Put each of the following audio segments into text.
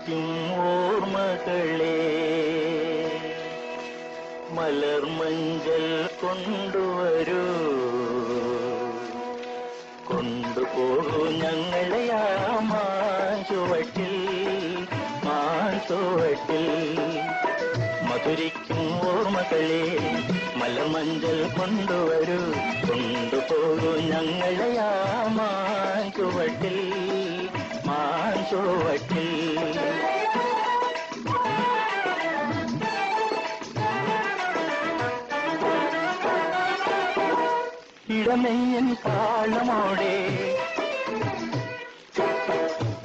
മധുരിക്കും ഓർമ്മകളെ മലർമഞ്ചൽ കൊണ്ടുവരൂ, കൊണ്ടുപോകൂ ഞങ്ങളെ ആ മാഞ്ചുവട്ടിൽ മാഞ്ചുവട്ടിൽ. മധുരിക്കും ഓർമ്മകളെ മലർമഞ്ചൽ കൊണ്ടുവരൂ, കൊണ്ടുപോകൂ ഞങ്ങളെ ആ മാഞ്ചുവട്ടിൽ മാഞ്ചുവട്ടിൽ. ഇടനെയ്യൻ താളമോടെ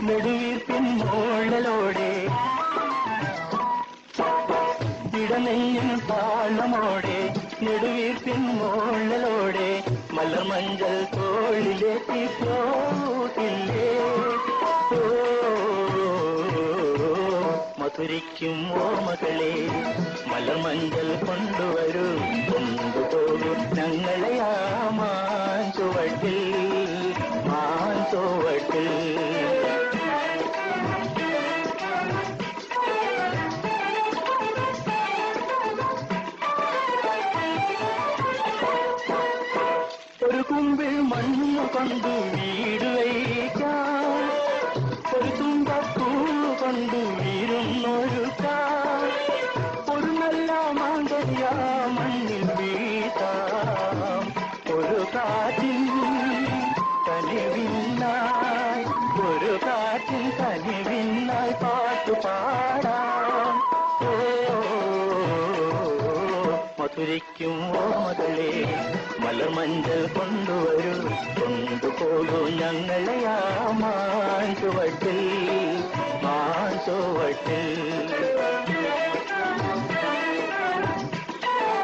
നെടുവീർപ്പിൻ മോളലോടെ, ഇടനെയ്യൻ താളമോടെ നെടുവീർപ്പിൻ മോളലോടെ മലർമഞ്ചൽ തോളിലേറ്റി പോകില്ലേ. മധുരിക്കും ഓർമ്മകളെ മലർമഞ്ചൽ കൊണ്ടുവരൂ, കൊണ്ടുപോകൂ ഞങ്ങളെ ആ മാഞ്ചുവട്ടിൽ മാഞ്ചുവട്ടിൽ. ഒരു കുമ്പിൽ മണ്ണു കൊണ്ട് വീട് വയ്ക്കാം, ഒരു തുമ്പപ്പൂ കൊണ്ട് വീരുന്നൊരുക്കാം, ഒരു നല്ല മാങ്കല്യ മണ്ണിൽ വീട്ടാം, ഒരു കാറ്റിൻ കനിവിന്നായി ഒരു കാറ്റിൻ കനിവിന്നായി പാട്ടുപാടാം. മധുരിക്കും ഓർമ്മകളെ മലർമഞ്ചൽ കൊണ്ടുവരൂ, കൊണ്ടുപോകൂ ഞങ്ങളെ ആ മാഞ്ചുവട്ടിൽ